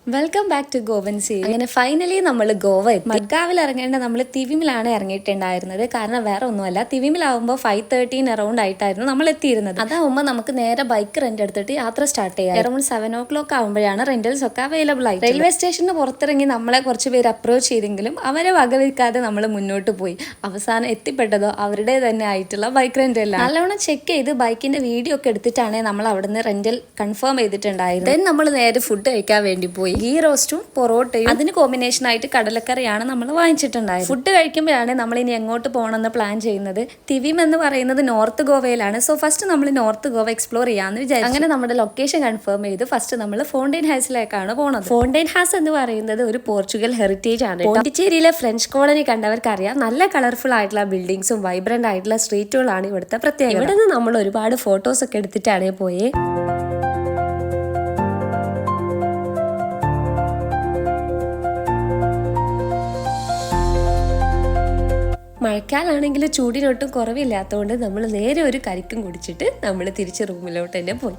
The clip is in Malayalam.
Welcome back to Goan sea. അങ്ങനെ ഫൈനലി നമ്മൾ ഗോവ എത്തി. മഡ്ഗാവിൽ ഇറങ്ങേണ്ട നമ്മൾ തിവിമിലാണ് ഇറങ്ങിയിട്ടുണ്ടായിരുന്നത്. കാരണം വേറെ ഒന്നുമല്ല, തിവിമിലാവുമ്പോൾ 5:13 അറൗണ്ട് ആയിട്ടായിരുന്നു നമ്മൾ എത്തിയിരുന്നത്. അതാവുമ്പോൾ നമുക്ക് നേരെ ബൈക്ക് റെന്റ് എടുത്തിട്ട് യാത്ര സ്റ്റാർട്ട് ചെയ്യാം. അറൗണ്ട് 7 o'clock ആകുമ്പോഴാണ് റെന്റൽസ് ഒക്കെ അവൈലബിൾ ആയി. റെയിൽവേ സ്റ്റേഷന് പുറത്തിറങ്ങി നമ്മളെ കുറച്ച് പേര് അപ്രോച്ച് ചെയ്തെങ്കിലും അവരെ വകവയ്ക്കാതെ നമ്മൾ മുന്നോട്ട് പോയി. അവസാനം എത്തിപ്പെട്ടതോ അവരുടെ തന്നെ ആയിട്ടുള്ള ബൈക്ക് റെന്റ് അല്ല. നല്ലോണം ചെക്ക് ചെയ്ത് ബൈക്കിന്റെ വീഡിയോ ഒക്കെ എടുത്തിട്ടാണ് നമ്മൾ അവിടുന്ന് റെന്റൽ കൺഫേം ചെയ്തിട്ടുണ്ടായിരുന്നത്. ദെൻ നമ്മൾ നേരെ ഫുഡ് കഴിക്കാൻ വേണ്ടി പോയി. ഗീ റോസ്റ്റും പൊറോട്ടയും അതിന് കോമ്പിനേഷൻ ആയിട്ട് കടലക്കറിയാണ് നമ്മൾ വാങ്ങിച്ചിട്ടുണ്ടായത്. ഫുഡ് കഴിക്കുമ്പോഴാണ് നമ്മൾ ഇനി എങ്ങോട്ട് പോകണമെന്ന് പ്ലാൻ ചെയ്യുന്നത്. തിവിം എന്ന് പറയുന്നത് നോർത്ത് ഗോവയിലാണ്. സോ ഫസ്റ്റ് നമ്മൾ നോർത്ത് ഗോവ എക്സ്പ്ലോർ ചെയ്യാമെന്ന് വിചാരിച്ചു. അങ്ങനെ നമ്മുടെ ലൊക്കേഷൻ കൺഫേം ചെയ്ത് ഫസ്റ്റ് നമ്മൾ ഫോണ്ടൈൻ ഹൗസിലേക്കാണ് പോകുന്നത്. ഫോണ്ടൈൻ ഹൗസ് എന്ന് പറയുന്നത് ഒരു പോർച്ചുഗൽ ഹെറിറ്റേജ് ആണ്. പോണ്ടിച്ചേരിയിലെ ഫ്രഞ്ച് കോളനി കണ്ടവർക്കറിയാം, നല്ല കളർഫുൾ ആയിട്ടുള്ള ബിൽഡിങ്സും വൈബ്രന്റ് ആയിട്ടുള്ള സ്ട്രീറ്റുകളാണ് ഇവിടുത്തെ പ്രത്യേകത. ഇവിടെ നിന്ന് നമ്മൾ ഒരുപാട് ഫോട്ടോസ് ഒക്കെ എടുത്തിട്ടാണ് പോയേ. മഴക്കാലാണെങ്കിൽ ചൂടിനൊട്ടും കുറവില്ലാത്തതുകൊണ്ട് നമ്മൾ നേരെ ഒരു കരിക്കും കുടിച്ചിട്ട് നമ്മൾ തിരിച്ച് റൂമിലോട്ട് തന്നെ പോയി.